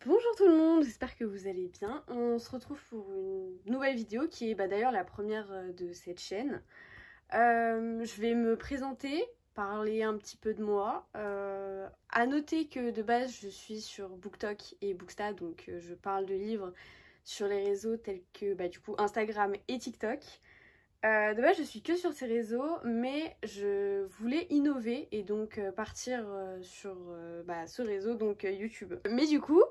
Bonjour tout le monde, j'espère que vous allez bien. On se retrouve pour une nouvelle vidéo qui est d'ailleurs la première de cette chaîne. Je vais me présenter, parler un petit peu de moi. À noter que de base je suis sur BookTok et Booksta, donc je parle de livres sur les réseaux tels que du coup Instagram et TikTok. De base je suis que sur ces réseaux, mais je voulais innover et donc partir sur ce réseau, donc YouTube. Mais du coup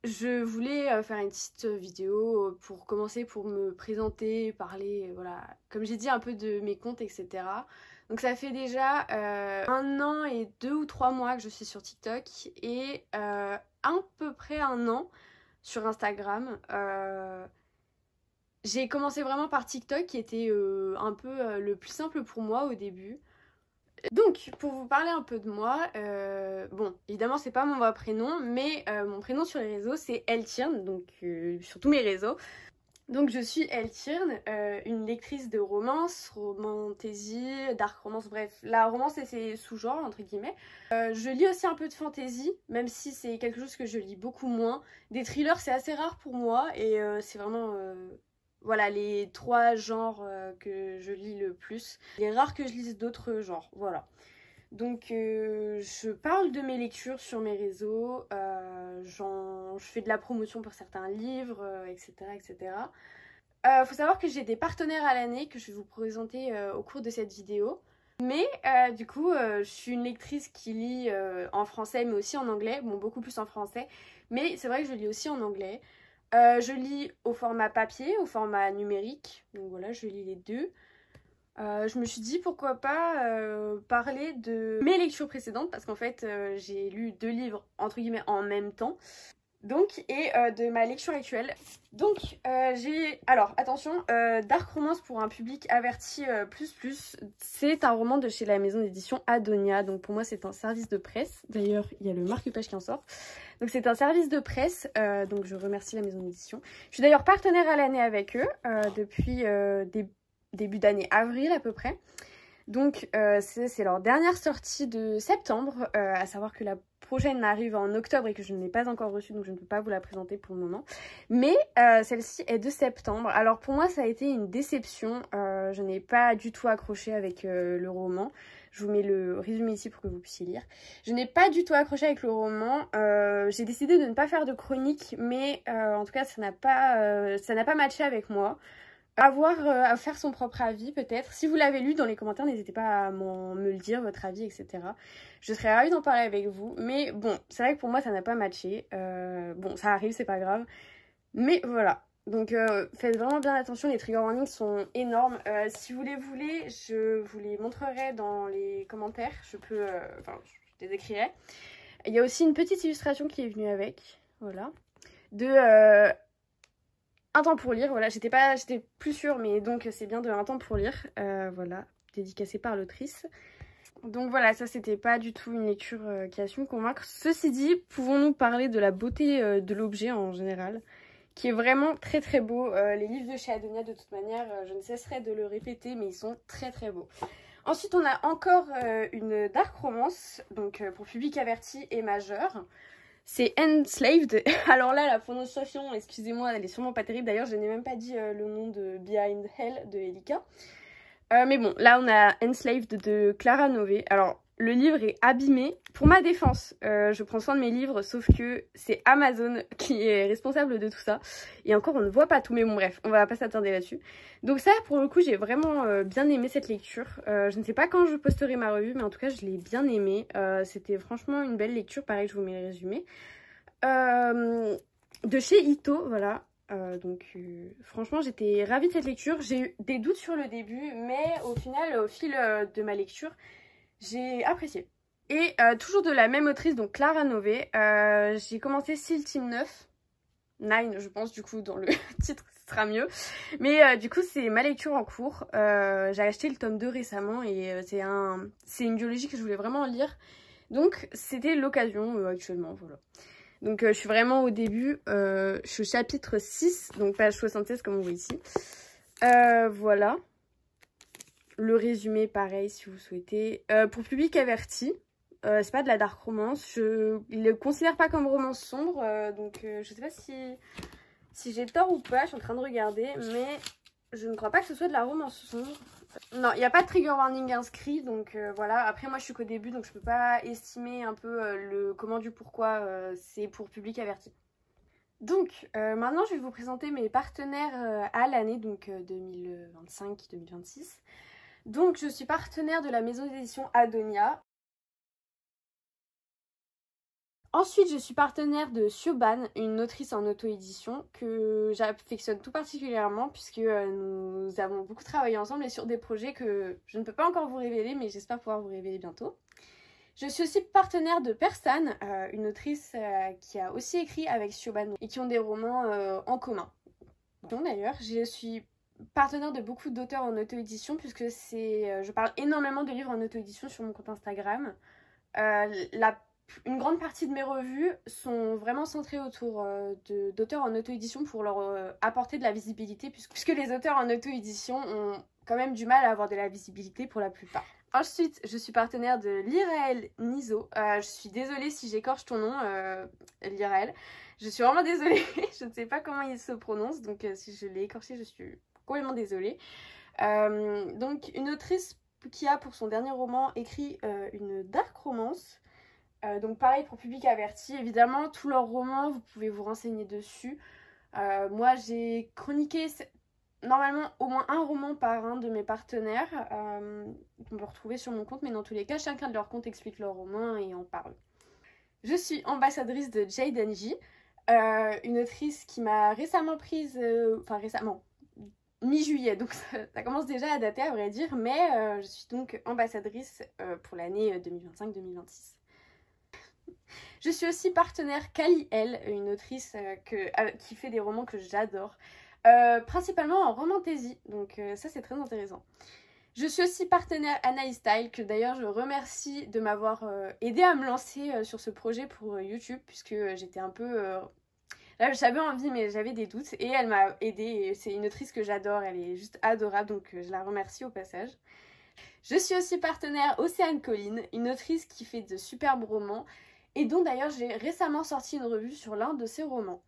je voulais faire une petite vidéo pour commencer, pour me présenter, parler, voilà, comme j'ai dit, un peu de mes comptes, etc. Donc ça fait déjà 1 an et 2 ou 3 mois que je suis sur TikTok et à peu près 1 an sur Instagram. J'ai commencé vraiment par TikTok qui était un peu le plus simple pour moi au début. Donc, pour vous parler un peu de moi, bon, évidemment, c'est pas mon vrai prénom, mais mon prénom sur les réseaux, c'est Eltirn, donc sur tous mes réseaux. Donc, je suis Eltirn, une lectrice de romance, romantasy, dark romance, bref, la romance et ses sous-genres, entre guillemets. Je lis aussi un peu de fantasy, même si c'est quelque chose que je lis beaucoup moins. Des thrillers, c'est assez rare pour moi, et c'est vraiment... voilà, les 3 genres que je lis le plus. Il est rare que je lise d'autres genres, voilà. Donc je parle de mes lectures sur mes réseaux, je fais de la promotion pour certains livres, etc. etc. Faut savoir que j'ai des partenaires à l'année que je vais vous présenter au cours de cette vidéo. Mais du coup, je suis une lectrice qui lit en français mais aussi en anglais, bon beaucoup plus en français, mais c'est vrai que je lis aussi en anglais. Je lis au format papier, au format numérique, donc voilà, je lis les deux. Je me suis dit pourquoi pas parler de mes lectures précédentes, parce qu'en fait j'ai lu 2 livres entre guillemets en même temps. Donc, et de ma lecture actuelle. Donc, alors, attention, Dark Romance pour un public averti plus, c'est un roman de chez la maison d'édition Adonia. Donc, pour moi, c'est un service de presse. D'ailleurs, il y a le marque-page qui en sort. Donc, c'est un service de presse. Donc, je remercie la maison d'édition. Je suis d'ailleurs partenaire à l'année avec eux depuis début d'année avril à peu près. Donc c'est leur dernière sortie de septembre, à savoir que la prochaine arrive en octobre et que je ne l'ai pas encore reçue, donc je ne peux pas vous la présenter pour le moment. Mais celle-ci est de septembre. Alors pour moi ça a été une déception, je n'ai pas du tout accroché avec le roman. Je vous mets le résumé ici pour que vous puissiez lire. Je n'ai pas du tout accroché avec le roman, j'ai décidé de ne pas faire de chronique, mais en tout cas ça n'a pas matché avec moi. À faire son propre avis peut-être. Si vous l'avez lu dans les commentaires, n'hésitez pas à me le dire, votre avis, etc. Je serais ravie d'en parler avec vous. Mais bon, c'est vrai que pour moi, ça n'a pas matché. Bon, ça arrive, c'est pas grave. Mais voilà. Donc faites vraiment bien attention, les trigger warnings sont énormes. Si vous les voulez, je vous les montrerai dans les commentaires. Je les écrirai. Il y a aussi une petite illustration qui est venue avec. Voilà. Un temps pour lire, voilà, j'étais plus sûre, mais donc c'est bien de Un temps pour lire, voilà, dédicacé par l'autrice. Donc voilà, ça c'était pas du tout une lecture qui a su me convaincre. Ceci dit, pouvons-nous parler de la beauté de l'objet en général, qui est vraiment très beau. Les livres de chez Adonia, de toute manière, je ne cesserai de le répéter, mais ils sont très beaux. Ensuite, on a encore une dark romance, donc pour public averti et majeur. C'est Enslaved. Alors là, la prononciation, excusez-moi, elle est sûrement pas terrible. D'ailleurs, je n'ai même pas dit le nom de Behind Hell de Elika. Mais bon, là, on a Enslaved de Clara Nové. Alors, le livre est abîmé. Pour ma défense, je prends soin de mes livres, sauf que c'est Amazon qui est responsable de tout ça. Et encore, on ne voit pas tout, mais bon, bref, on va pas s'attarder là-dessus. Donc ça, pour le coup, j'ai vraiment bien aimé cette lecture. Je ne sais pas quand je posterai ma revue, mais en tout cas, je l'ai bien aimée. C'était franchement une belle lecture. Pareil, je vous mets le résumé. De chez Ito, voilà. Franchement, j'étais ravie de cette lecture. J'ai eu des doutes sur le début, mais au final, au fil de ma lecture, j'ai apprécié. Et toujours de la même autrice, donc Clara Nové, j'ai commencé Seal Team 9. 9, je pense, du coup, dans le titre, ce sera mieux. Mais du coup, c'est ma lecture en cours. J'ai acheté le tome 2 récemment et c'est une biologie que je voulais vraiment lire. Donc, c'était l'occasion actuellement, voilà. Donc, je suis vraiment au début. Je suis au chapitre 6, donc page 76, comme on voit ici. Voilà. Le résumé, pareil, si vous souhaitez. Pour public averti. c'est pas de la dark romance. Je le considère pas comme romance sombre, donc je sais pas si j'ai tort ou pas, je suis en train de regarder, mais je ne crois pas que ce soit de la romance sombre. Non, il n'y a pas de trigger warning inscrit, donc voilà. Après, moi, je suis qu'au début, donc je peux pas estimer un peu le comment du pourquoi c'est pour public averti. Donc, maintenant, je vais vous présenter mes partenaires à l'année, donc 2025-2026. Donc, je suis partenaire de la maison d'édition Adonia. Ensuite, je suis partenaire de Siobhan, une autrice en auto-édition que j'affectionne tout particulièrement puisque nous avons beaucoup travaillé ensemble et sur des projets que je ne peux pas encore vous révéler, mais j'espère pouvoir vous révéler bientôt. Je suis aussi partenaire de Persane, une autrice qui a aussi écrit avec Siobhan et qui ont des romans en commun. D'ailleurs, je suis partenaire de beaucoup d'auteurs en auto-édition puisque je parle énormément de livres en auto-édition sur mon compte Instagram. Une grande partie de mes revues sont vraiment centrées autour d'auteurs en auto-édition pour leur apporter de la visibilité puisque les auteurs en auto-édition ont quand même du mal à avoir de la visibilité pour la plupart. Ensuite, je suis partenaire de Lirael Niso. Je suis désolée si j'écorche ton nom, Lirael. Je suis vraiment désolée, je ne sais pas comment il se prononce, donc si je l'ai écorché, je suis complètement désolée. Donc, une autrice qui a pour son dernier roman écrit une dark romance. Donc pareil pour public averti, évidemment tous leurs romans vous pouvez vous renseigner dessus. Moi j'ai chroniqué normalement au moins un roman par un de mes partenaires qu'on peut retrouver sur mon compte, mais dans tous les cas chacun de leurs comptes explique leur roman et en parle. Je suis ambassadrice de Jade NJ, une autrice qui m'a récemment prise, récemment, mi-juillet, donc ça commence déjà à dater à vrai dire, mais je suis donc ambassadrice pour l'année 2025-2026. Je suis aussi partenaire Kali L, une autrice qui fait des romans que j'adore, principalement en romantaisie, donc ça c'est très intéressant. Je suis aussi partenaire Anaïs Style, que d'ailleurs je remercie de m'avoir aidé à me lancer sur ce projet pour YouTube, puisque j'étais un peu... Là j'avais envie mais j'avais des doutes, et elle m'a aidée, c'est une autrice que j'adore, elle est juste adorable, donc je la remercie au passage. Je suis aussi partenaire Océane Colline, une autrice qui fait de superbes romans, et dont d'ailleurs j'ai récemment sorti une revue sur l'un de ses romans.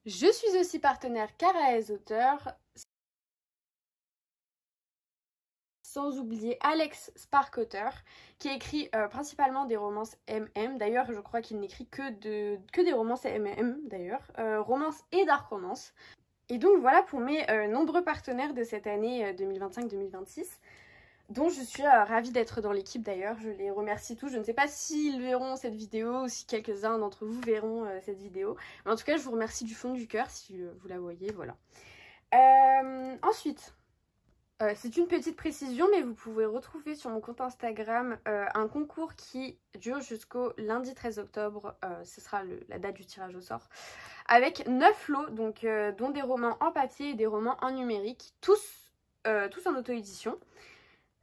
Je suis aussi partenaire Karaez Auteur, sans oublier Alex Spark Auteur, qui écrit principalement des romances MM. D'ailleurs, je crois qu'il n'écrit que des romances MM, d'ailleurs, romances et dark romance. Et donc voilà pour mes nombreux partenaires de cette année 2025-2026. Dont je suis ravie d'être dans l'équipe d'ailleurs, je les remercie tous. Je ne sais pas s'ils verront cette vidéo ou si quelques-uns d'entre vous verront cette vidéo. Mais en tout cas, je vous remercie du fond du cœur si vous la voyez, voilà. Ensuite, c'est une petite précision, mais vous pouvez retrouver sur mon compte Instagram un concours qui dure jusqu'au lundi 13 octobre. Ce sera la date du tirage au sort. Avec 9 lots, donc, dont des romans en papier et des romans en numérique, tous en auto-édition.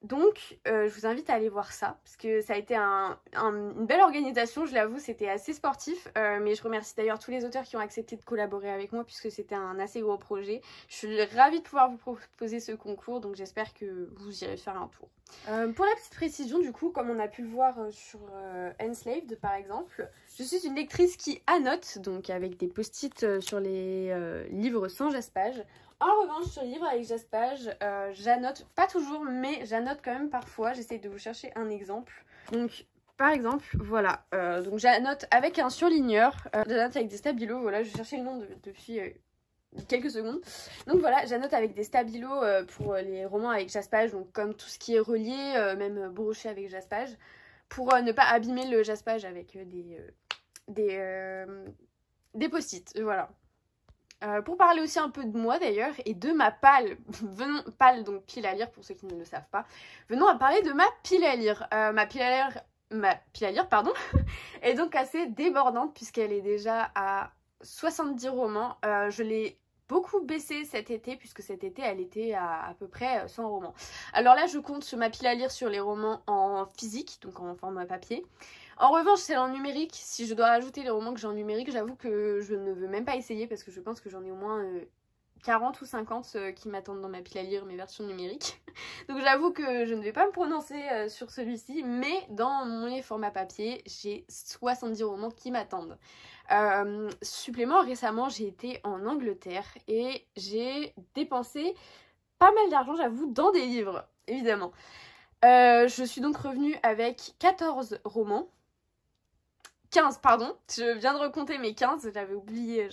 Donc, je vous invite à aller voir ça, parce que ça a été une belle organisation, je l'avoue, c'était assez sportif. Mais je remercie d'ailleurs tous les auteurs qui ont accepté de collaborer avec moi, puisque c'était un assez gros projet. Je suis ravie de pouvoir vous proposer ce concours, donc j'espère que vous irez faire un tour. Pour la petite précision, du coup, comme on a pu le voir sur Enslaved par exemple, je suis une lectrice qui annote, donc avec des post-it sur les livres sans jaspage. En revanche, sur les livres avec jaspage, j'annote, pas toujours, mais j'annote quand même parfois. J'essaie de vous chercher un exemple. Donc, par exemple, voilà. Donc, j'annote avec un surligneur. J'annote avec des stabilos. Voilà, je cherchais le nom depuis quelques secondes. Donc, voilà, j'annote avec des stabilos pour les romans avec jaspage. Donc, comme tout ce qui est relié, même broché avec jaspage. Pour ne pas abîmer le jaspage avec des post-it. Voilà. Pour parler aussi un peu de moi d'ailleurs et de ma palle, palle donc pile à lire pour ceux qui ne le savent pas, venons à parler de ma pile à lire. Ma pile à lire pardon, est donc assez débordante puisqu'elle est déjà à 70 romans. Je l'ai beaucoup baissée cet été puisque cet été elle était à peu près 100 romans. Alors là je compte ma pile à lire sur les romans en physique, donc en format papier. En revanche, celle en numérique, si je dois rajouter les romans que j'ai en numérique, j'avoue que je ne veux même pas essayer parce que je pense que j'en ai au moins 40 ou 50 qui m'attendent dans ma pile à lire, mes versions numériques. Donc j'avoue que je ne vais pas me prononcer sur celui-ci, mais dans mon format papier, j'ai 70 romans qui m'attendent. Supplément, récemment j'ai été en Angleterre et j'ai dépensé pas mal d'argent, j'avoue, dans des livres, évidemment. Je suis donc revenue avec 14 romans. 15, pardon, je viens de recompter mes 15, j'en avais oublié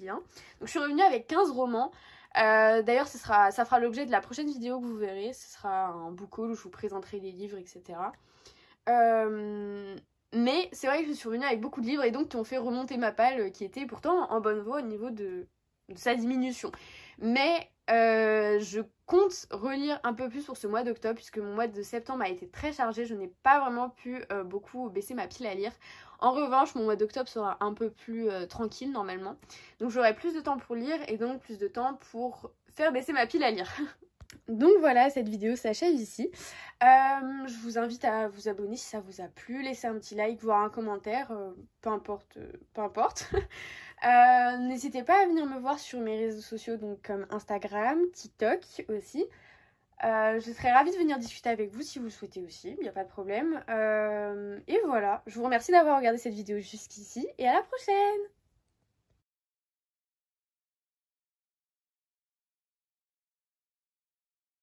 un. Donc je suis revenue avec 15 romans. D'ailleurs ça fera l'objet de la prochaine vidéo que vous verrez. Ce sera un book haul où je vous présenterai les livres, etc. Mais c'est vrai que je suis revenue avec beaucoup de livres et donc qui ont fait remonter ma palle, qui était pourtant en bonne voie au niveau de sa diminution. Mais je compte relire un peu plus pour ce mois d'octobre puisque mon mois de septembre a été très chargé. Je n'ai pas vraiment pu beaucoup baisser ma pile à lire. En revanche, mon mois d'octobre sera un peu plus tranquille normalement. Donc j'aurai plus de temps pour lire et donc plus de temps pour faire baisser ma pile à lire. Donc voilà, cette vidéo s'achève ici. Je vous invite à vous abonner si ça vous a plu, laisser un petit like, voire un commentaire, peu importe. N'hésitez pas à venir me voir sur mes réseaux sociaux, donc comme Instagram, TikTok aussi. Je serais ravie de venir discuter avec vous si vous le souhaitez aussi, il n'y a pas de problème. Et voilà, je vous remercie d'avoir regardé cette vidéo jusqu'ici et à la prochaine!